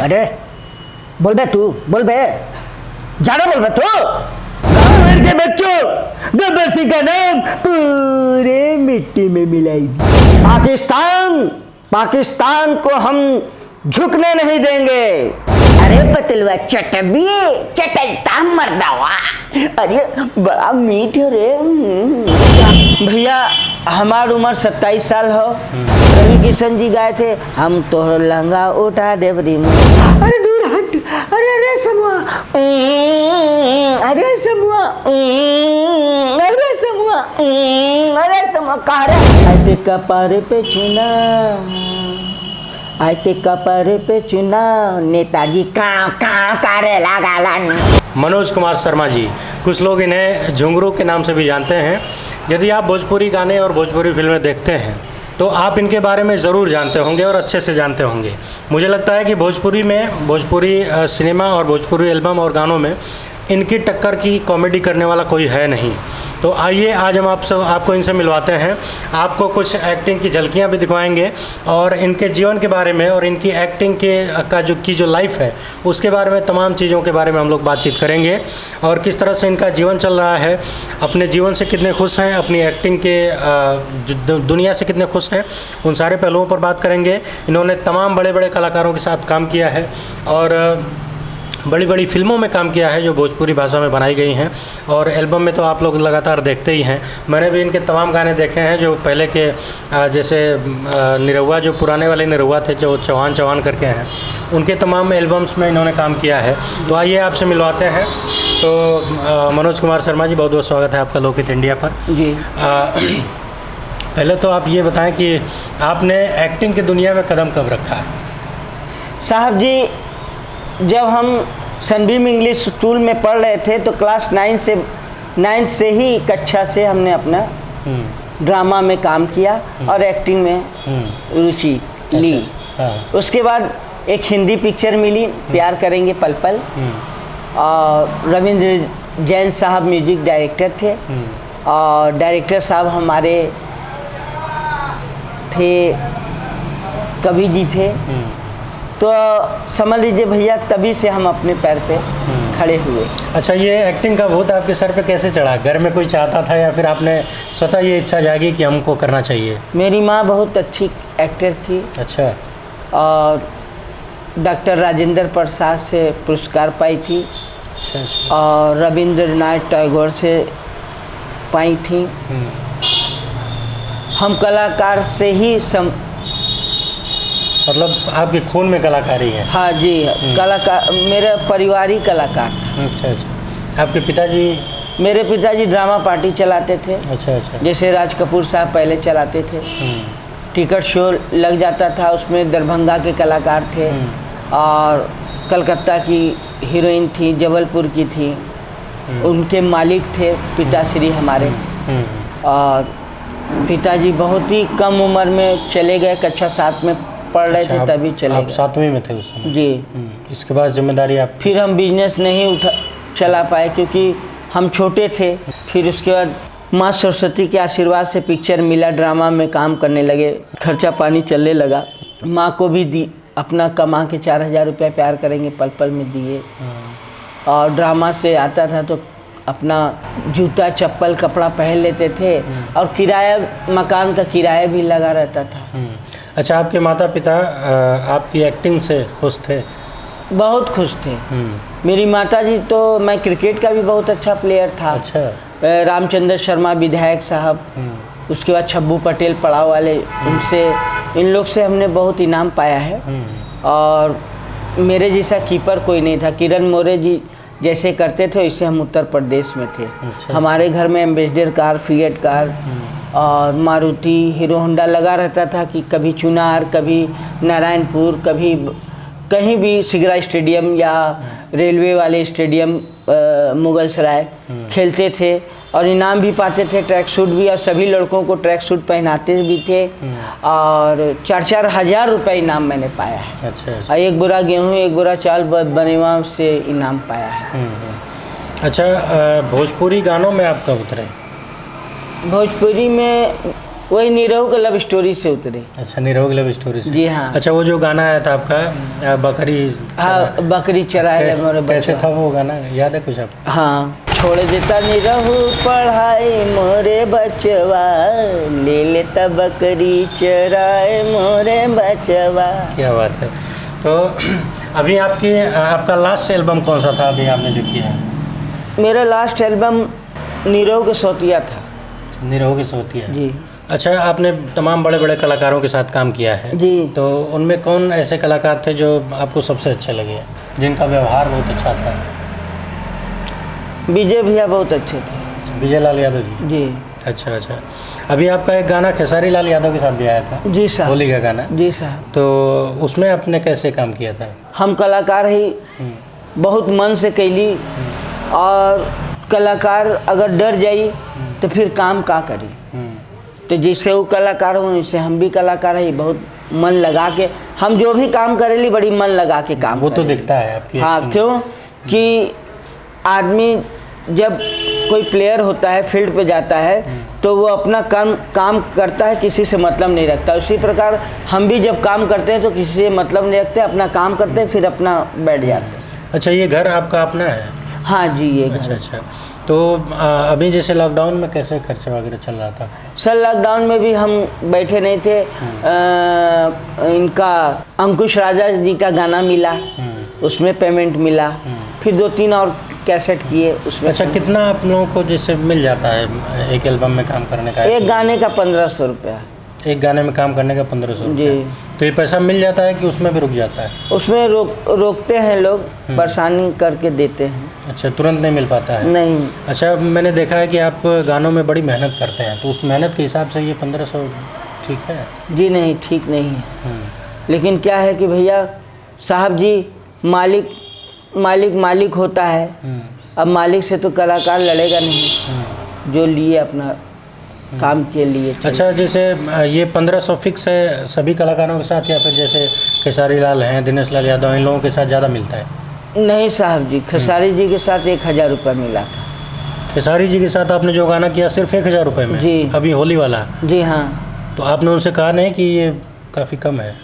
अरे बोल बे तू, बोल बे, ज्यादा बोल बे तू। के बच्चों, गब्बरसी का नाम पूरे मिट्टी में मिलाई। पाकिस्तान को हम झुकने नहीं देंगे। अरे पतलुआ चटबी चटलता मर्दावा, अरे बड़ा मीठ रे। भैया हमारी उम्र 27 साल हो। रवि किशन जी गाए थे, हम तो लहंगा उठा देवरी। अरे दूर हट, अरे समुआ, अरे समुआ, अरे समुआ, अरे समुआ कहाँ रे? आते कपार पे चुना, आते कपार पे चुना, नेताजी काँ करे लगालन। मनोज कुमार शर्मा जी, कुछ लोग इन्हें झुंगरू के नाम से भी जानते हैं। यदि आप भोजपुरी गाने और भोजपुरी फिल्में देखते हैं तो आप इनके बारे में ज़रूर जानते होंगे और अच्छे से जानते होंगे। मुझे लगता है कि भोजपुरी सिनेमा और भोजपुरी एल्बम और गानों में इनकी टक्कर की कॉमेडी करने वाला कोई है नहीं। तो आइए आज हम आपको इनसे मिलवाते हैं, आपको कुछ एक्टिंग की झलकियां भी दिखवाएंगे और इनके जीवन के बारे में और इनकी एक्टिंग की जो लाइफ है उसके बारे में, तमाम चीज़ों के बारे में हम लोग बातचीत करेंगे और किस तरह से इनका जीवन चल रहा है, अपने जीवन से कितने खुश हैं, अपनी एक्टिंग के दुनिया से कितने खुश हैं, उन सारे पहलुओं पर बात करेंगे। इन्होंने तमाम बड़े बड़े कलाकारों के साथ काम किया है और बड़ी बड़ी फिल्मों में काम किया है जो भोजपुरी भाषा में बनाई गई हैं, और एल्बम में तो आप लोग लगातार देखते ही हैं। मैंने भी इनके तमाम गाने देखे हैं जो पहले के जैसे निरहुआ, जो पुराने वाले निरहुआ थे जो चौहान करके हैं, उनके तमाम एल्बम्स में इन्होंने काम किया है। तो आइए आपसे मिलवाते हैं। तो मनोज कुमार शर्मा जी, बहुत बहुत स्वागत है आपका लोक हित इंडिया पर जी। पहले तो आप ये बताएं कि आपने एक्टिंग की दुनिया में कदम कब रखा है? साहब जी, जब हम सनबीम इंग्लिश स्कूल में पढ़ रहे थे तो क्लास 9 से ही कक्षा से हमने अपना ड्रामा में काम किया और एक्टिंग में रुचि ली। उसके बाद एक हिंदी पिक्चर मिली, प्यार करेंगे पल पल, और रविंद्र जैन साहब म्यूजिक डायरेक्टर थे और डायरेक्टर साहब हमारे थे कवि जी थे। तो समझ लीजिए भैया, तभी से हम अपने पैर पे खड़े हुए। अच्छा, ये एक्टिंग का भूत आपके सर पे कैसे चढ़ा? घर में कोई चाहता था या फिर आपने स्वतः ये इच्छा जागी कि हमको करना चाहिए? मेरी माँ बहुत अच्छी एक्टर थी। अच्छा। और डॉक्टर राजेंद्र प्रसाद से पुरस्कार पाई थी। अच्छा। और रविंद्रनाथ टैगोर से पाई थी। हम कलाकार से ही मतलब आपके खून में कलाकारी है? हाँ जी, कलाकार, मेरा परिवार ही कलाकार था। अच्छा। आपके पिताजी? मेरे पिताजी ड्रामा पार्टी चलाते थे। अच्छा। जैसे राज कपूर साहब पहले चलाते थे। टिकट शो लग जाता था, उसमें दरभंगा के कलाकार थे और कलकत्ता की हीरोइन थी, जबलपुर की थी, उनके मालिक थे पिताश्री हमारे। और पिताजी बहुत ही कम उम्र में चले गए, कक्षा 7 में पढ़ रहे थे तभी चले आप गए। 7वीं में थे उस समय? जी। इसके बाद जिम्मेदारी आप? फिर हम बिजनेस नहीं चला पाए क्योंकि हम छोटे थे। फिर उसके बाद माँ सरस्वती के आशीर्वाद से पिक्चर मिला, ड्रामा में काम करने लगे, खर्चा पानी चलने लगा। माँ को भी दी, अपना कमा के 4000 रुपये प्यार करेंगे पल पल में दिए। और ड्रामा से आता था तो अपना जूता चप्पल कपड़ा पहन लेते थे और किराया, मकान का किराया भी लगा रहता था। अच्छा, आपके माता पिता आपकी एक्टिंग से खुश थे? बहुत खुश थे। मेरी माता जी तो, मैं क्रिकेट का भी बहुत अच्छा प्लेयर था। अच्छा। रामचंद्र शर्मा विधायक साहब, उसके बाद छब्बू पटेल पड़ाव वाले, उनसे, इन लोग से हमने बहुत इनाम पाया है। और मेरे जैसा कीपर कोई नहीं था। किरण मोरे जी जैसे करते थे वैसे हम उत्तर प्रदेश में थे। अच्छा। हमारे घर में एम्बेसडर कार, फिएट कार और मारुति, हीरो होंडा लगा रहता था कि कभी चुनार, कभी नारायणपुर, कभी कहीं भी सिगरा स्टेडियम या रेलवे वाले स्टेडियम मुगल सराय खेलते थे और इनाम भी पाते थे, ट्रैक सूट भी, और सभी लड़कों को ट्रैक सूट पहनाते भी थे। और 4-4 हज़ार रुपये इनाम मैंने पाया है। अच्छा। और एक बोरा गेहूँ, एक बोरा चावल बनेवा से इनाम पाया है। अच्छा, भोजपुरी गानों में आप कब उतरे? भोजपुरी में वही निरहु के लव स्टोरी से उतरे। अच्छा, निरहु की लव स्टोरी से। जी हाँ। अच्छा, वो जो गाना आया था आपका बकरी हाँ, बकरी चराए मोरे कैसे बचवा। था वो गाना, याद है कुछ आपको? हाँ, छोड़ देता निरहु पढ़ाई मोरे बचवा, ले लेता बकरी चराए मोरे बचवा। क्या बात है। तो अभी आपका लास्ट एल्बम कौन सा था अभी आपने जो किया है? मेरा लास्ट एल्बम निरहु के सौतिया था। निरहु की सोती है जी। अच्छा, आपने तमाम बड़े बड़े कलाकारों के साथ काम किया है जी। तो उनमें कौन ऐसे कलाकार थे जो आपको सबसे अच्छे लगे, जिनका व्यवहार बहुत अच्छा था? विजय भैया बहुत अच्छे थे। विजय लाल यादव जी। जी। अच्छा अच्छा। अभी आपका एक गाना खेसारी लाल यादव के साथ भी आया था, जी साहब। होली का गाना। जी साहब। तो उसमें आपने कैसे काम किया था? हम कलाकार ही बहुत मन से कैली, और कलाकार अगर डर जाई तो फिर काम का करी। तो जैसे वो कलाकार हो वैसे हम भी कलाकार है, बहुत मन लगा के हम जो भी काम करेली बड़ी मन लगा के काम वो तो करेली। दिखता है आपकी। हाँ, क्यों कि आदमी जब कोई प्लेयर होता है फील्ड पे जाता है तो वो अपना काम करता है, किसी से मतलब नहीं रखता। उसी प्रकार हम भी जब काम करते हैं तो किसी से मतलब नहीं रखते, अपना काम करते हैं फिर अपना बैठ जाते हैं। अच्छा, ये घर आपका अपना है? हाँ जी, ये घर। अच्छा अच्छा। तो अभी जैसे लॉकडाउन में कैसे खर्चा वगैरह चल रहा था? सर लॉकडाउन में भी हम बैठे नहीं थे। इनका अंकुश राजा जी का गाना मिला, उसमें पेमेंट मिला, फिर 2-3 और कैसेट किए उसमें। अच्छा, कितना आप लोगों को जैसे मिल जाता है एक एल्बम में काम करने का? एक गाने का 1500 रुपया। एक गाने में काम करने का 1500 जी। तो ये पैसा मिल जाता है कि उसमें भी रुक जाता है? उसमें रोकते हैं लोग, परेशानी करके देते हैं। अच्छा, तुरंत नहीं मिल पाता है? नहीं। अच्छा, मैंने देखा है कि आप गानों में बड़ी मेहनत करते हैं, तो उस मेहनत के हिसाब से ये 1500 ठीक है? जी नहीं, ठीक नहीं है। लेकिन क्या है कि भैया साहब जी, मालिक होता है। अब मालिक से तो कलाकार लड़ेगा नहीं, जो लिए अपना काम के लिए। अच्छा, जैसे ये 1500 फिक्स है सभी कलाकारों के साथ, या फिर जैसे खेसारी लाल हैं, दिनेश लाल यादव, इन लोगों के साथ ज़्यादा मिलता है? नहीं साहब जी, खेसारी जी के साथ 1000 रुपये मिला था। खेसारी जी के साथ आपने जो गाना किया सिर्फ 1000 रुपये में? जी। अभी होली वाला? जी हाँ। तो आपने उनसे कहा नहीं कि ये काफ़ी कम है?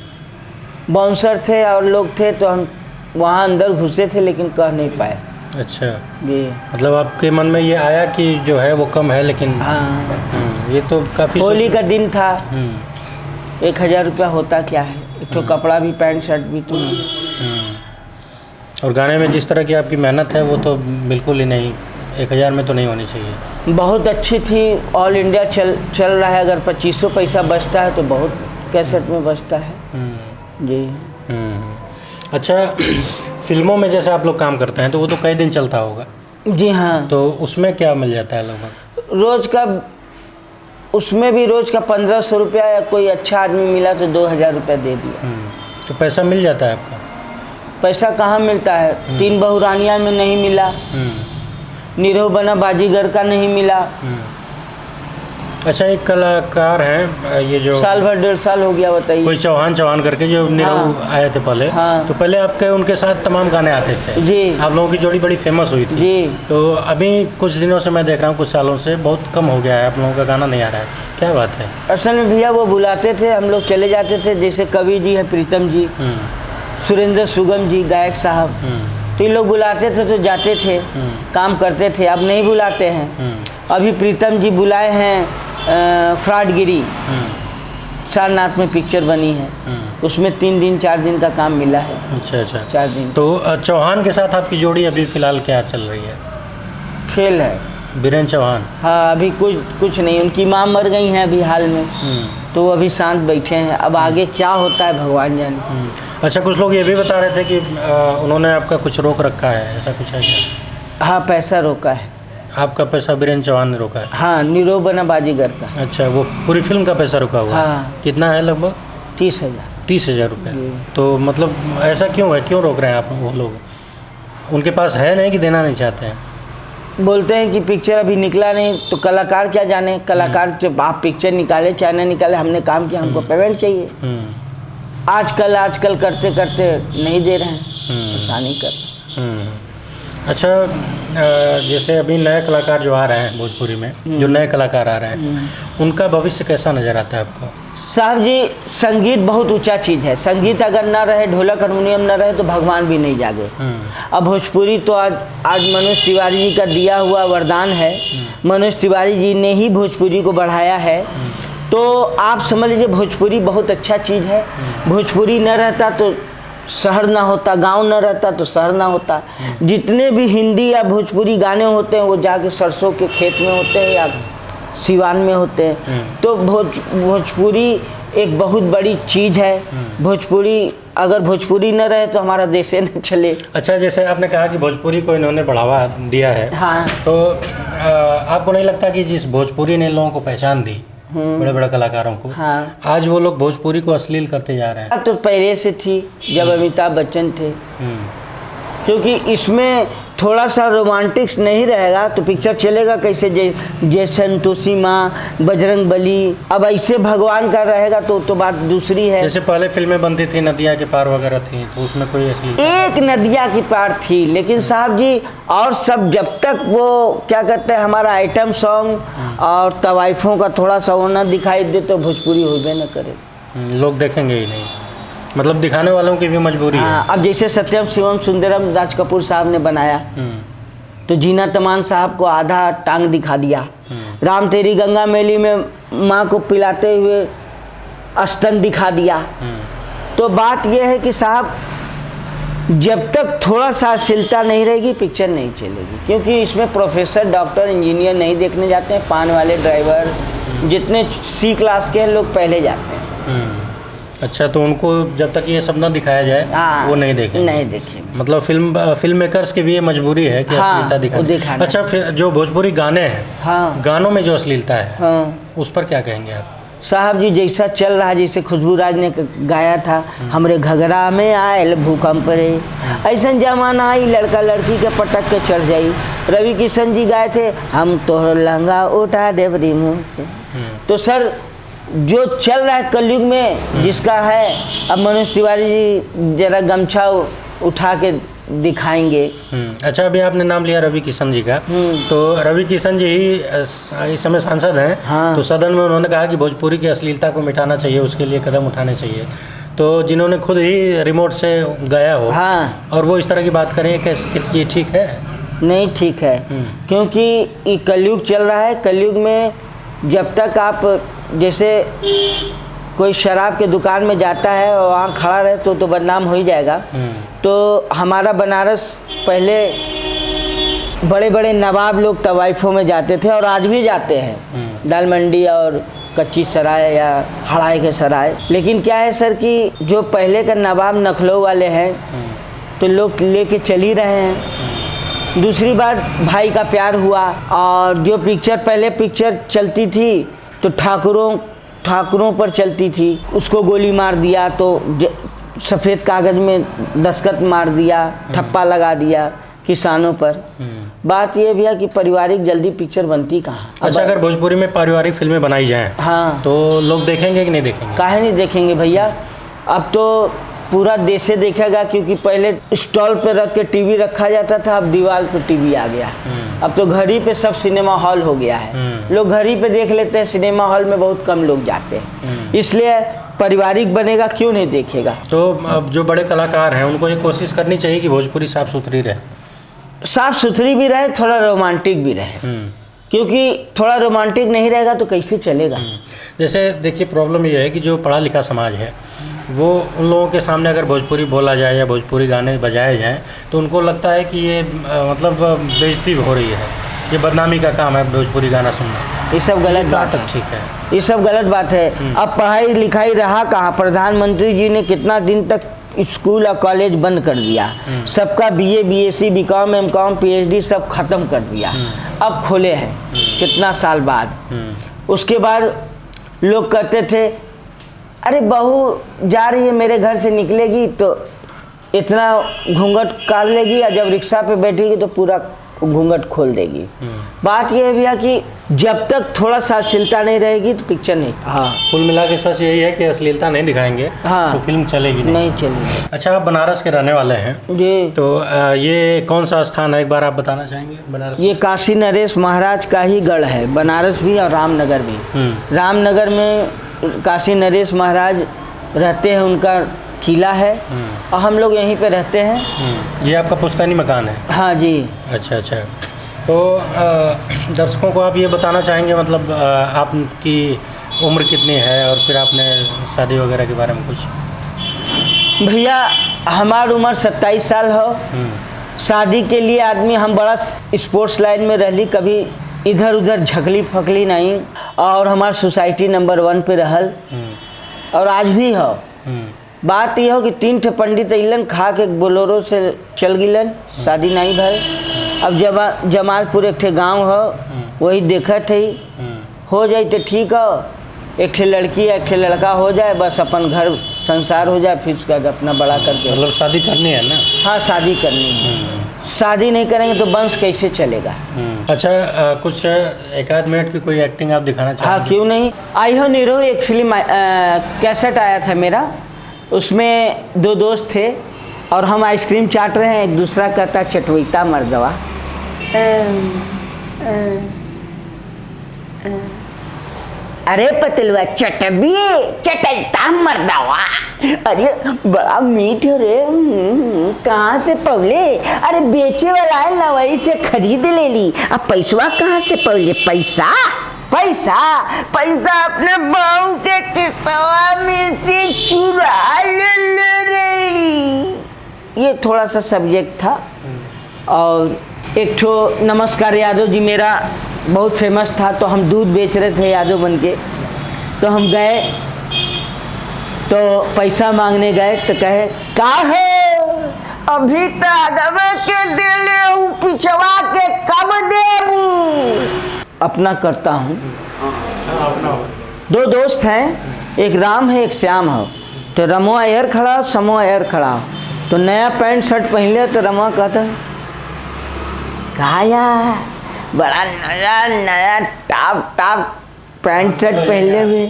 बाउंसर थे और लोग थे तो हम वहाँ अंदर घुसे थे, लेकिन कह नहीं पाए। अच्छा, जी। मतलब आपके मन में ये आया कि जो है वो कम है, लेकिन हाँ, ये तो काफ़ी होली का दिन था। 1000 हम्म। रुपया होता क्या है, एक तो कपड़ा भी, पैंट शर्ट भी तो नहीं। और गाने में जिस तरह की आपकी मेहनत है वो तो बिल्कुल ही नहीं, 1000 में तो नहीं होनी चाहिए। बहुत अच्छी थी। ऑल इंडिया चल रहा है, अगर 2500 पैसा बचता है तो बहुत कैसेट में बचता है। जी। अच्छा, फिल्मों में जैसे आप लोग काम करते हैं तो वो तो कई दिन चलता होगा? जी हाँ। तो उसमें क्या मिल जाता है लगभग? रोज़ का, उसमें भी रोज़ का 1500 रुपया, या कोई अच्छा आदमी मिला तो 2000 रुपया दे दिया। तो पैसा मिल जाता है आपका? पैसा कहाँ मिलता है, 3 बहुरानिया में नहीं मिला, निरहु बना बाजीगर का नहीं मिला। अच्छा, एक कलाकार हैं ये जो साल भर 1.5 साल हो गया, बताइए। कोई चौहान करके जो निरहु आए थे पहले। हाँ। तो पहले आपके उनके साथ तमाम गाने आते थे। जी। आप लोगों की जोड़ी बड़ी फेमस हुई थी। जी। तो अभी कुछ दिनों से मैं देख रहा हूँ, कुछ सालों से बहुत कम हो गया है, आप लोगों का गाना नहीं आ रहा है, क्या बात है? असल में भैया वो बुलाते थे, हम लोग चले जाते थे। जैसे कवि जी है प्रीतम जी, सुरेंद्र सुगम जी गायक साहब, तो ये लोग बुलाते थे तो जाते थे, काम करते थे। अब नहीं बुलाते हैं। अभी प्रीतम जी बुलाए हैं फ्रॉडगिरी, सारनाथ में पिक्चर बनी है, उसमें 3 दिन 4 दिन का काम मिला है। अच्छा अच्छा। 4 दिन। तो चौहान के साथ आपकी जोड़ी अभी फिलहाल क्या चल रही है? फेल है। बीरेन चौहान? हाँ, अभी कुछ नहीं। उनकी माँ मर गई हैं अभी हाल में, तो वो अभी शांत बैठे हैं। अब आगे क्या होता है भगवान जाने। अच्छा, कुछ लोग ये भी बता रहे थे कि उन्होंने आपका कुछ रोक रखा है, ऐसा कुछ है क्या? हाँ, पैसा रोका है। आपका पैसा बीरेन चौहान ने रोका है? हाँ, निरहु बना बाजीगर का। अच्छा, वो पूरी फिल्म का पैसा रुका हुआ है? हाँ। कितना है लगभग? 30,000। 30,000 रुपये? तो मतलब ऐसा क्यों है, क्यों रोक रहे हैं आप वो लोग? उनके पास है नहीं कि देना नहीं चाहते हैं? बोलते हैं कि पिक्चर अभी निकला नहीं, तो कलाकार क्या जाने। कलाकार जब आप पिक्चर निकाले चाहे ना निकाले, हमने काम किया, हमको पेमेंट चाहिए। आजकल करते करते नहीं दे रहे हैं, परेशानी कर। अच्छा, जैसे अभी नए कलाकार जो आ रहे हैं भोजपुरी में, जो नए कलाकार आ रहे हैं, उनका भविष्य कैसा नज़र आता है आपको? साहब जी, संगीत बहुत ऊंचा चीज़ है। संगीत अगर ना रहे, ढोलक हारमोनियम ना रहे, तो भगवान भी नहीं जागे। अब भोजपुरी तो आज मनोज तिवारी जी का दिया हुआ वरदान है। मनोज तिवारी जी ने ही भोजपुरी को बढ़ाया है। तो आप समझ लीजिए, भोजपुरी बहुत अच्छा चीज़ है। भोजपुरी न रहता तो शहर ना होता, गांव न रहता तो शहर ना होता। जितने भी हिंदी या भोजपुरी गाने होते हैं, वो जाके सरसों के खेत में होते हैं या सिवान में होते हैं। तो भोजपुरी एक बहुत बड़ी चीज़ है। भोजपुरी, अगर भोजपुरी न रहे तो हमारा देश न चले। अच्छा, जैसे आपने कहा कि भोजपुरी को इन्होंने बढ़ावा दिया है, हाँ। तो आपको नहीं लगता कि जिस भोजपुरी ने लोगों को पहचान दी, बड़े बड़े कलाकारों को, हाँ, आज वो लोग भोजपुरी को अश्लील करते जा रहे हैं? तो पहले से थी, जब अमिताभ बच्चन थे। क्योंकि इसमें थोड़ा सा रोमांटिक्स नहीं रहेगा तो पिक्चर चलेगा कैसे? जय संतोषी माँ, बजरंग बली। अब ऐसे भगवान का रहेगा तो बात दूसरी है। जैसे पहले फिल्में बनती थी, नदियाँ के पार वगैरह थी, तो उसमें कोई अश्लील? एक नदिया की पार थी, लेकिन साहब जी, और सब जब तक वो क्या कहते हैं, हमारा आइटम सॉन्ग और तवाइफों का थोड़ा सा वो ना दिखाई दे तो भोजपुरी होबे न करे। लोग देखेंगे ही नहीं, मतलब दिखाने वालों की भी मजबूरी है। अब जैसे सत्यम शिवम सुंदरम राज कपूर साहब ने बनाया, तो जीना तमान साहब को आधा टांग दिखा दिया। राम तेरी गंगा मैली में माँ को पिलाते हुए स्तन दिखा दिया। तो बात यह है कि साहब, जब तक थोड़ा सा अश्लीलता नहीं रहेगी, पिक्चर नहीं चलेगी। क्योंकि इसमें प्रोफेसर, डॉक्टर, इंजीनियर नहीं देखने जाते हैं। पान वाले, ड्राइवर, जितने सी क्लास के लोग पहले जाते हैं। अच्छा, तो उनको जब तक ये सब ना दिखाया जाए, वो नहीं देखेंगे? नहीं देखेंगे। मतलब फिल्म मेकर्स की भी ये मजबूरी है कि अश्लीलता दिखाना। अच्छा, फिर जो भोजपुरी गाने हैं, हाँ, गानों में जो अश्लीलता है, हाँ, उस पर क्या कहेंगे आप? साहब जी, जैसा चल रहा है, जैसे खुशबू राज ने गाया था, हमरे घघरा में आयल भूकंप रे, ऐसा जमाना आई लड़का लड़की के पटक के चढ़ जाई। रवि किशन जी गाए थे, हम तो लहंगा उठा देवरी मुँह से। तो सर, जो चल रहा है कलयुग में जिसका है, अब मनोज तिवारी जी जरा गमछा उठा के दिखाएंगे। अच्छा, अभी आपने नाम लिया रवि किशन जी का, तो रवि किशन जी ही इस समय सांसद हैं। हाँ। तो सदन में उन्होंने कहा कि भोजपुरी की अश्लीलता को मिटाना चाहिए, उसके लिए कदम उठाने चाहिए। तो जिन्होंने खुद ही रिमोट से गाया हो, हाँ, और वो इस तरह की बात करें, कि ये ठीक है? नहीं ठीक है। क्योंकि ये कलयुग चल रहा है। कलयुग में जब तक आप, जैसे कोई शराब के दुकान में जाता है और वहाँ खड़ा रहे तो बदनाम हो ही जाएगा। तो हमारा बनारस पहले बड़े बड़े नवाब लोग तवाइफों में जाते थे, और आज भी जाते हैं, दाल मंडी और कच्ची सराय या हड़ाई के सराय। लेकिन क्या है सर कि जो पहले का नवाब नखलों वाले हैं, तो लोग लेके चल ही रहे हैं। दूसरी बात, भाई का प्यार हुआ। और जो पहले पिक्चर चलती थी तो ठाकुरों पर चलती थी, उसको गोली मार दिया तो सफ़ेद कागज़ में दस्तखत मार दिया, ठप्पा लगा दिया किसानों पर। बात ये भी है कि पारिवारिक जल्दी पिक्चर बनती कहाँ। अच्छा, अगर भोजपुरी में पारिवारिक फिल्में बनाई जाएं, हाँ, तो लोग देखेंगे कि नहीं देखेंगे? काहे नहीं देखेंगे भैया। अब तो पूरा देश से देखेगा, क्योंकि पहले स्टॉल पे रख के टीवी रखा जाता था, अब दीवार पे टीवी आ गया। अब तो घड़ी पे सब सिनेमा हॉल हो गया है। लोग घड़ी पे देख लेते हैं, सिनेमा हॉल में बहुत कम लोग जाते हैं। इसलिए पारिवारिक बनेगा, क्यों नहीं देखेगा। तो अब जो बड़े कलाकार हैं, उनको ये कोशिश करनी चाहिए कि भोजपुरी साफ सुथरी रहे, साफ सुथरी भी रहे, थोड़ा रोमांटिक भी रहे। क्योंकि थोड़ा रोमांटिक नहीं रहेगा तो कैसे चलेगा। जैसे देखिए, प्रॉब्लम ये है कि जो पढ़ा लिखा समाज है, वो उन लोगों के सामने अगर भोजपुरी बोला जाए या भोजपुरी गाने बजाए जाएं, तो उनको लगता है कि ये मतलब बेइज्जती हो रही है, ये बदनामी का काम है भोजपुरी गाना सुनना। ये सब गलत बात तक ठीक है, ये सब गलत बात है। अब पढ़ाई लिखाई रहा कहाँ? प्रधानमंत्री जी ने कितना दिन तक स्कूल और कॉलेज बंद कर दिया। सबका BA, BSc, BCom, MCom, PhD सब खत्म कर दिया। अब खोले हैं कितना साल बाद। उसके बाद लोग कहते थे, अरे बहू जा रही है मेरे घर से निकलेगी तो इतना घूंघट काट लेगी, और जब रिक्शा पे बैठेगी तो पूरा घूंघट खोल देगी। बात यह है भैया कि जब तक थोड़ा सा अश्लीलता नहीं रहेगी तो पिक्चर नहीं। हाँ, कुल मिला के सच यही है कि अश्लीलता नहीं दिखाएंगे हाँ, तो फिल्म चलेगी नहीं चलेगी। अच्छा, आप बनारस के रहने वाले हैं जी। तो ये कौन सा स्थान है, एक बार आप बताना चाहेंगे बनारस? ये काशी नरेश महाराज का ही गढ़ है, बनारस भी और रामनगर भी। रामनगर में काशी नरेश महाराज रहते हैं, उनका किला है और हम लोग यहीं पे रहते हैं। ये आपका पुश्तैनी मकान है? हाँ जी। अच्छा अच्छा। तो दर्शकों को आप ये बताना चाहेंगे, मतलब आपकी उम्र कितनी है और फिर आपने शादी वगैरह के बारे में कुछ? भैया हमारी उम्र 27 साल हो। शादी के लिए आदमी हम बड़ा स्पोर्ट्स लाइन में रहली, कभी इधर उधर झकली फकली नहीं, और हमार सोसाइटी नंबर 1 पे रहल और आज भी हो। बात यह हो कि 3 ठे पंडित अइलन, खा के बोलोरो से चल गिलन, शादी नहीं भर। अब जमालपुर एक ठे गांव हो, वही देखत है, हो जाए तो ठीक हो, एक ठे लड़की एक ठे लड़का हो जाए, बस अपन घर संसार हो जाए, फिर उसका अपना बड़ा करके। मतलब शादी करनी है ना? हाँ, शादी करनी है। शादी नहीं करेंगे तो वंश कैसे चलेगा। अच्छा, कुछ एक आध मिनट की कोई एक्टिंग आप दिखाना चाहेंगे? हाँ, क्यों नहीं। आई हो नीरो एक फिल्म कैसेट आया था मेरा, उसमें 2 दोस्त थे और हम आइसक्रीम चाट रहे हैं, एक दूसरा कहता चटवैता मर्दवा। अरे पतलुआ चटबिए चटैता मर्दवा, अरे बड़ा मीठ रे, कहाँ से पवले? अरे बेचे वाला है ना, वही से खरीद ले ली। अब पैसवा कहाँ से पवले? पैसा पैसा पैसा अपने बहू के किसवा में से चुरा ले रही। ये थोड़ा सा सब्जेक्ट था। और एक ठो नमस्कार यादव जी मेरा बहुत फेमस था, तो हम दूध बेच रहे थे यादव बन के, तो हम गए तो पैसा मांगने गए तो कहे का है अभी तक के दे ले, पिछवा के कब देबू? अपना करता हूँ। 2 दोस्त हैं, एक राम है एक श्याम हो। तो रमवा एयर खड़ा हो, समवा एयर खड़ा हो, तो नया पैंट शर्ट पहन ले तो रमवा कहता काया बड़ा नया नया टॉप टॉप पैंट शर्ट पहन हुए।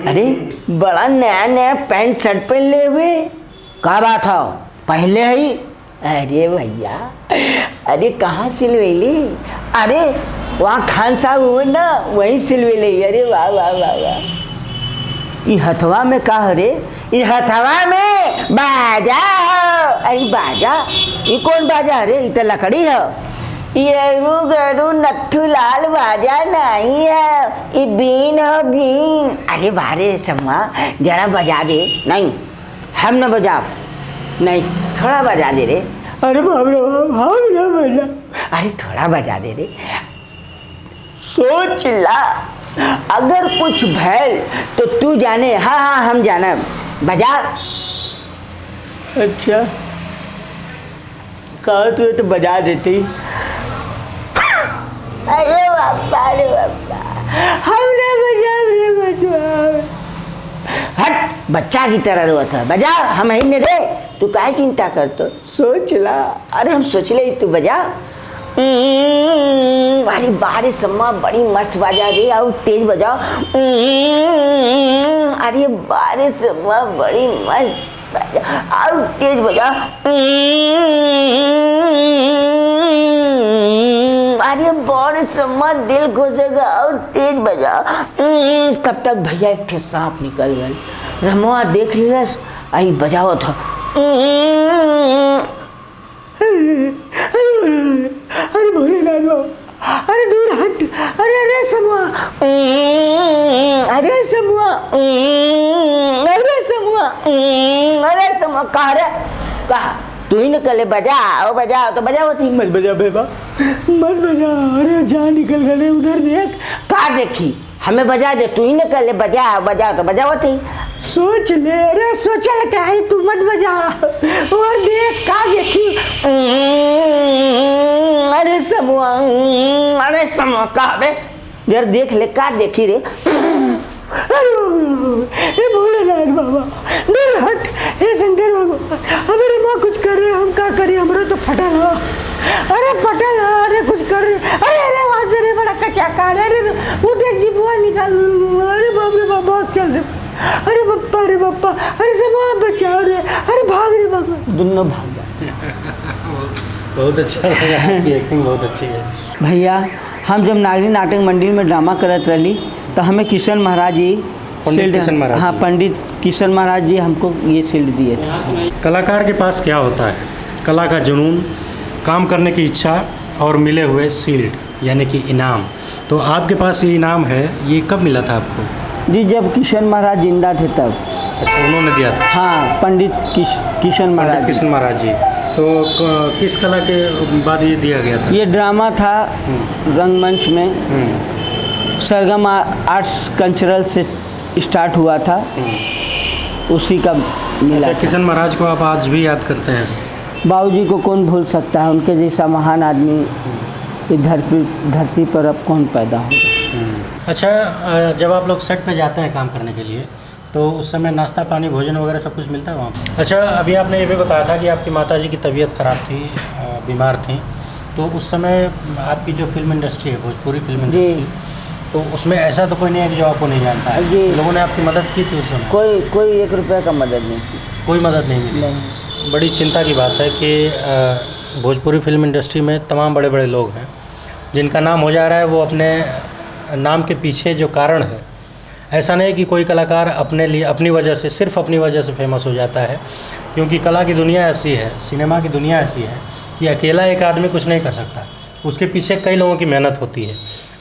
अरे बड़ा नया नया पैंट शर्ट पहन हुए, क्या बात हो पहले ही? अरे भैया, अरे कहाँ सिलवेली? अरे वहाँ खान साहब हुए ना, वहीं सिलवेली। अरे वाह वाह वाह वाह। ये हथवा में का रे? ये हथवा में बाजा हो। अरे बाजा? ये कौन बाजा रे? ये तो लकड़ी है। ये गरू नथु लाल बाजा नहीं है, ये बीन है बीन। अरे बारे सम्मा जरा बजा दे। नहीं, हम न बजा, नहीं थोड़ा बजा दे रे। अरे बाप रे बाप, हम न बजा। अरे थोड़ा बजा दे रे। सोच ला, अगर कुछ भैल तो तू जाने। हाँ हाँ हम जाना, बजा। अच्छा कहा तू तो बजा देती। अरे बापा रे बापा, हमने बजा। हट, बच्चा की तरह रोता था, बजा, हम ही ने रे, तू काहे चिंता करतो? सोच ला। अरे हम सोच ले, तू बजा। अरे बारे सम्मा बड़ी मस्त बजा रे, और तेज बजाओ। अरे बारे सम्मा बड़ी मस्त बजा, और तेज बजा। अरे बड़े सम्मा दिल घुसेगा, और तेज बजा। तब तक भैया एक ठे सांप निकल गए। रमवा देख लिया, आई बजाओ था। अरे भोलेनाथ बाबा, अरे दूर हट। अरे अरे समूह, अरे समूह, अरे समूह, अरे समूह। कहा रे? कहा तू ही निकले, बजाओ बजाओ। तो बजाओ थी। मत बजा बेबा, मत बजा। अरे जान निकल गए, उधर देख। कहा देखी? हमें बजा दे, तू ही निकले, बजाओ बजाओ। तो बजाओ थी। सोच ले। अरे सोचल क्या है, तू मत बजा और देख का देखी। अरे समूह, अरे समूह कहा बे? यार देख ले, का देखी रे? अरे भोलेनाथ बाबा, दूर हट। हे शंकर भगवान, अबे रे माँ कुछ कर रहे, हम क्या करें? हमरा तो फटल हो। अरे पटल, अरे कुछ कर रहे, अरे वहाँ से रे बड़ा कच्चा कार, अरे वो देख जी बुआ निकाल, अरे बाप रे बाप बहुत चल रहे, अरे बप्पा, अरे सब वहाँ बचाओ रे, अरे भाग रे भाग, दोनों भाग गए। बहुत अच्छा लगा, आपकी एक्टिंग बहुत अच्छी है भैया। हम जब नागरी नाटक मंदिर में ड्रामा करत रही तो हमें किशन महाराज जी पंडित किशन महाराज हाँ जी। पंडित किशन महाराज जी हमको ये शील्ड दिए थे। कलाकार के पास क्या होता है? कला का जुनून, काम करने की इच्छा और मिले हुए शील्ड यानी कि इनाम। तो आपके पास ये इनाम है, ये कब मिला था आपको? जी जब किशन महाराज जिंदा थे तब। अच्छा, उन्होंने दिया था? हाँ पंडित किशन महाराज किशन महाराज जी। तो किस कला के बाद ये दिया गया था? ये ड्रामा था रंगमंच में, सरगम आर्ट्स कल्चरल से स्टार्ट हुआ था, उसी का मिला। अच्छा, किशन महाराज को आप आज भी याद करते हैं? बाबूजी को कौन भूल सकता है, उनके जैसा महान आदमी इस धरती पर अब कौन पैदा होगा। अच्छा, जब आप लोग सेट पे जाते हैं काम करने के लिए तो उस समय नाश्ता पानी भोजन वगैरह सब कुछ मिलता है वहाँ पर? अच्छा, अभी आपने ये भी बताया था कि आपकी माताजी की तबीयत ख़राब थी, बीमार थी, तो उस समय आपकी जो फिल्म इंडस्ट्री है, भोजपुरी फिल्म इंडस्ट्री, तो उसमें ऐसा तो कोई नहीं है कि जो आपको नहीं जानता है? जी। लोगों ने आपकी मदद की थी उस समय? कोई 1 रुपये का मदद नहीं की। कोई मदद नहीं मिली? नहीं। बड़ी चिंता की बात है कि भोजपुरी फिल्म इंडस्ट्री में तमाम बड़े बड़े लोग हैं जिनका नाम हो जा रहा है, वो अपने नाम के पीछे जो कारण है, ऐसा नहीं कि कोई कलाकार अपने लिए अपनी वजह से, सिर्फ अपनी वजह से फेमस हो जाता है, क्योंकि कला की दुनिया ऐसी है, सिनेमा की दुनिया ऐसी है कि अकेला एक आदमी कुछ नहीं कर सकता, उसके पीछे कई लोगों की मेहनत होती है।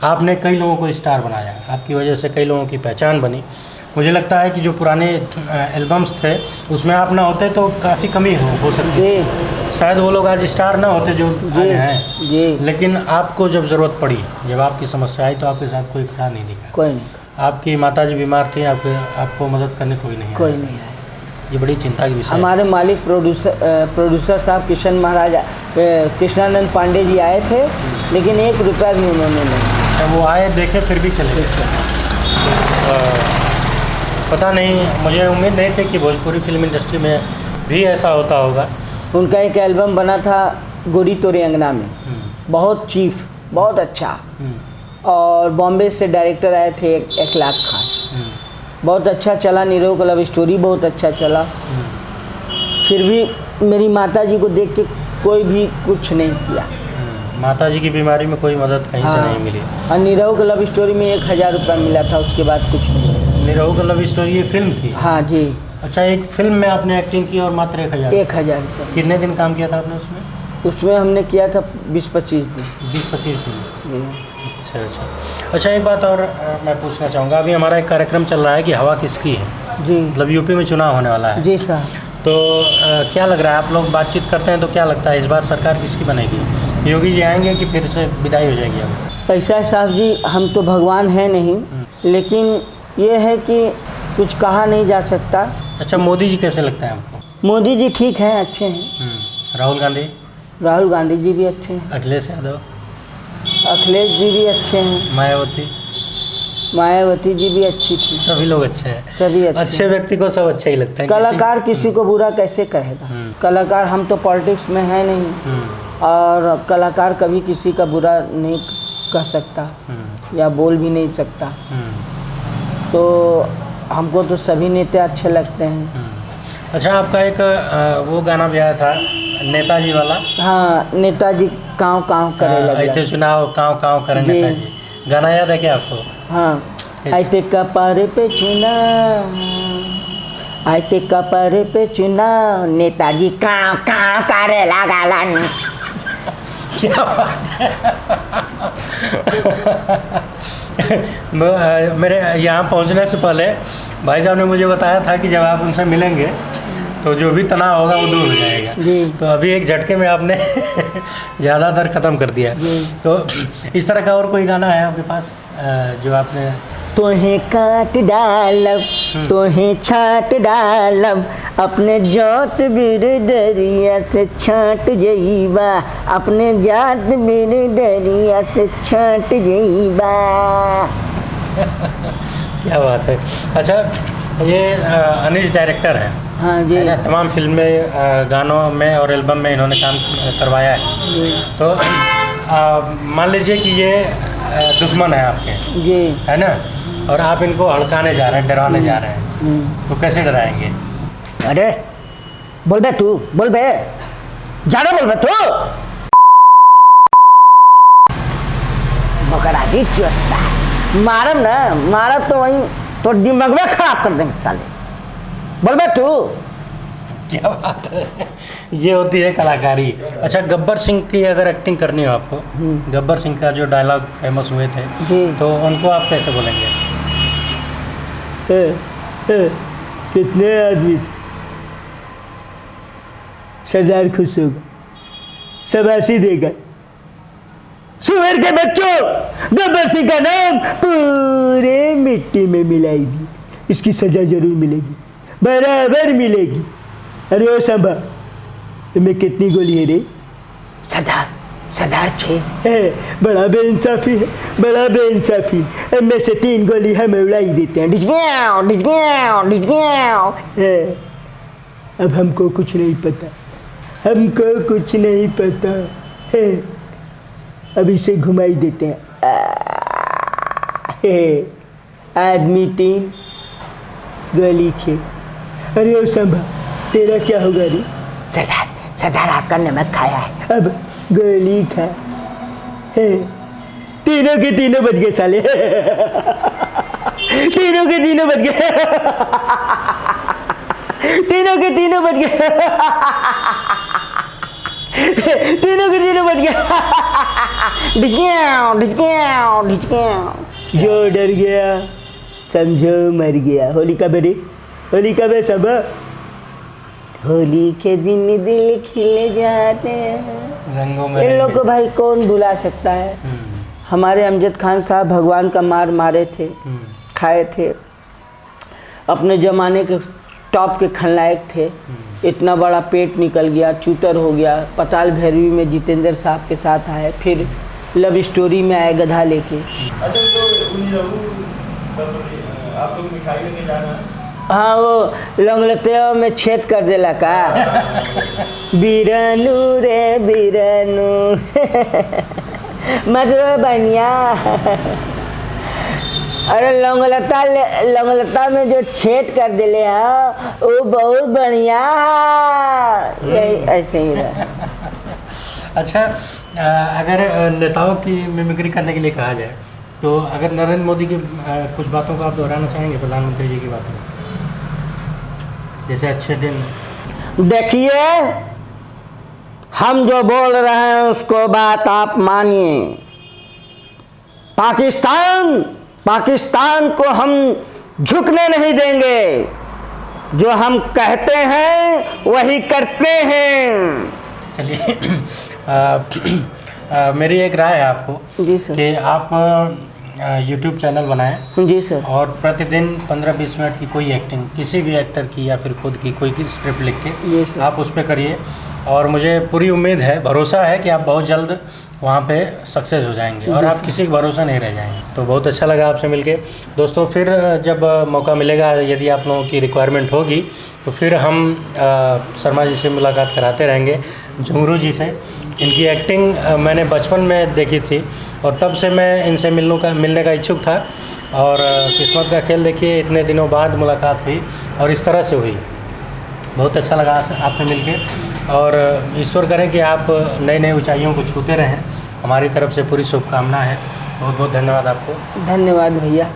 आपने कई लोगों को स्टार बनाया, आपकी वजह से कई लोगों की पहचान बनी। मुझे लगता है कि जो पुराने एल्बम्स थे उसमें आप ना होते तो काफ़ी कमी हो सकती है, शायद वो लोग आज स्टार ना होते जो आज हैं। जी। लेकिन आपको जब ज़रूरत पड़ी, जब आपकी समस्या आई, तो आपके साथ कोई खड़ा नहीं दिखा। कोई नहीं, आपकी माताजी बीमार थी, आपको मदद करने कोई नहीं कोई आया। नहीं आया। ये बड़ी चिंता की विषय है। हमारे मालिक प्रोड्यूसर साहब किशन महाराज, कृष्णानंद पांडे जी आए थे, लेकिन 1 रुपया भी उन्होंने नहीं। अच्छा, वो आए, देखे, फिर भी चले गए। पता नहीं, मुझे उम्मीद नहीं थी कि भोजपुरी फिल्म इंडस्ट्री में भी ऐसा होता होगा। उनका एक एल्बम बना था गोरी तोरे अंगना में, बहुत चीफ, बहुत अच्छा, और बॉम्बे से डायरेक्टर आए थे एक लाख खान, बहुत अच्छा चला। नीरव का लव स्टोरी बहुत अच्छा चला। फिर भी मेरी माता जी को देख के कोई भी कुछ नहीं किया। माताजी की बीमारी में कोई मदद कहीं से नहीं मिली। और नीरव का लव स्टोरी में 1000 रुपया मिला था, उसके बाद कुछ नहीं। निरहू का लव स्टोरी ये फिल्म थी? हाँ जी। अच्छा, एक फिल्म में आपने एक्टिंग की और मात्र 1000? 1000 रुपया। कितने दिन काम किया था आपने उसमें? उसमें हमने किया था 20-25 दिन। 20-25 दिन। अच्छा, एक बात और मैं पूछना चाहूँगा। अभी हमारा एक कार्यक्रम चल रहा है कि हवा किसकी है, जी, मतलब यूपी में चुनाव होने वाला है। जी साहब। तो क्या लग रहा है, आप लोग बातचीत करते हैं तो क्या लगता है इस बार सरकार किसकी बनेगी? योगी जी आएंगे कि फिर से विदाई हो जाएगी? अब ऐसा है साहब जी, हम तो भगवान हैं नहीं, लेकिन ये है कि कुछ कहा नहीं जा सकता। अच्छा, मोदी जी कैसे लगता है आपको? मोदी जी ठीक हैं, अच्छे हैं। राहुल गांधी? राहुल गांधी जी भी अच्छे हैं। अखिलेश यादव? अखिलेश जी भी अच्छे हैं। मायावती? मायावती जी भी अच्छी थी। सभी लोग अच्छे हैं। सभी अच्छे व्यक्ति को सब अच्छे ही लगते हैं। कलाकार किसी को बुरा कैसे कहेगा? कलाकार, हम तो पॉलिटिक्स में है नहीं, और कलाकार कभी किसी का बुरा नहीं कह सकता या बोल भी नहीं सकता। तो हमको तो सभी नेता अच्छे लगते हैं। अच्छा, आपका एक वो गाना भी आया था नेताजी वाला? हाँ, नेताजी काँव काँव करे लगला। ऐते चुनाव काँव काँव करे नेताजी, गाना याद है क्या आपको? हाँ, ऐते कपारे पे चुनाव, ऐते कपारे पे चुनाव, नेताजी काँव काँव करे लगला। क्या बात है। मेरे यहाँ पहुँचने से पहले भाई साहब ने मुझे बताया था कि जब आप उनसे मिलेंगे तो जो भी तनाव होगा वो दूर हो जाएगा। तो अभी एक झटके में आपने ज़्यादातर ख़त्म कर दिया। तो इस तरह का और कोई गाना है आपके पास जो आपने? तोहें काट डालब, तोहें छाट डालब, अपने जात बिरदरिया से छाट जइबा, अपने जात बिरदरिया से छाट जइबा। क्या बात है। अच्छा, ये अनिश डायरेक्टर हैं। हाँ जी। है ना, तमाम फिल्में गानों में और एल्बम में इन्होंने काम करवाया है। जी तो मान लीजिए कि ये दुश्मन है आपके, जी। है ना, और आप इनको हड़काने जा रहे हैं, डराने जा रहे हैं, तो कैसे डराएंगे? अरे बोल बे तू, बोल बे, ज्यादा बोल बे तू। मगर आगे मारब ना, मारब तो वहीं तो दिमाग में खराब कर देंगे साले। बोल बे तू। क्या बात है, ये होती है कलाकारी। अच्छा, गब्बर सिंह की अगर एक्टिंग करनी हो आपको, गब्बर सिंह का जो डायलॉग फेमस हुए थे, तो उनको आप कैसे बोलेंगे? कितने आदमी थे? सरदार खुश होगा, शाबाशी देगा। सुअर के बच्चों, गब्बर सिंह का नाम पूरे मिट्टी में मिलाएगी, इसकी सजा जरूर मिलेगी, बराबर मिलेगी। अरे ओ सांबा, तुम्हें कितनी गोली है रे? सरदार, सरदार 6 है। बड़ा बेइंसाफी है, बड़ा बेइंसाफी। इनमें से 3 गोली हमें उड़ाई देते हैं। डिजग्याओ, डिजग्याओ, डिजग्याओ। अब हमको कुछ नहीं पता, हमको कुछ नहीं पता है। अब इसे घुमाई देते हैं। आदमी 3, गोली 6। अरे ओ सांबा, तेरा क्या होगा रे? सरदार, सरदार आपका नमक खाया है, अब गोली खा। तीनों के तीनों बच गए साले। तीनों के तीनों बच गए। तीनों के तीनों बच गए। तीनों के तीनों बच गए। डिचक्याओ, डिचक्याओ, डिचक्याओ। जो डर गया समझो मर गया। होली कब है रे? होली कब है सब? होली के दिन दिल खिले जाते हैं रंगों में। इन लोग को भाई कौन भुला सकता है? हमारे अमजद खान साहब भगवान का मार मारे थे, खाए थे, अपने ज़माने के टॉप के खलनायक थे। इतना बड़ा पेट निकल गया, चूतर हो गया। पताल भैरवी में जितेंद्र साहब के साथ आए, फिर लव स्टोरी में आए गधा लेके। अच्छा, तो आप लोग मिठाई लेके जाना? हाँ, वो लंगलतिया में छेद कर देला का। बीरानू रे बीरानू। मतलब बनिया। अरे लंगलता में जो छेद कर दिले हैं वो बहुत बढ़िया। यही ऐसे ही रहा। अच्छा, अगर नेताओं की मिमिक्री करने के लिए कहा जाए, तो अगर नरेंद्र मोदी की कुछ बातों को आप दोहराना चाहेंगे, प्रधानमंत्री जी की बातों, जैसे अच्छे दिन? देखिए, हम जो बोल रहे हैं उसको बात आप मानिए। पाकिस्तान को हम झुकने नहीं देंगे। जो हम कहते हैं वही करते हैं। चलिए, मेरी एक राय है आपको। जी सर। कि आप YouTube चैनल बनाएं जी सर। और प्रतिदिन 15-20 मिनट की कोई एक्टिंग, किसी भी एक्टर की या फिर खुद की कोई स्क्रिप्ट लिख के आप उस पर करिए। और मुझे पूरी उम्मीद है, भरोसा है कि आप बहुत जल्द वहाँ पे सक्सेस हो जाएंगे और आप किसी का भरोसा नहीं रह जाएंगे। तो बहुत अच्छा लगा आपसे मिलके दोस्तों। फिर जब मौका मिलेगा, यदि आप लोगों की रिक्वायरमेंट होगी, तो फिर हम शर्मा जी से मुलाकात कराते रहेंगे, झुंगरू जी से। इनकी एक्टिंग मैंने बचपन में देखी थी और तब से मैं इनसे मिलने का इच्छुक था। और किस्मत का खेल देखिए, इतने दिनों बाद मुलाकात हुई और इस तरह से हुई। बहुत अच्छा लगा आपसे मिलके और ईश्वर करें कि आप नई नई ऊंचाइयों को छूते रहें। हमारी तरफ से पूरी शुभकामना है। बहुत बहुत धन्यवाद आपको। धन्यवाद भैया।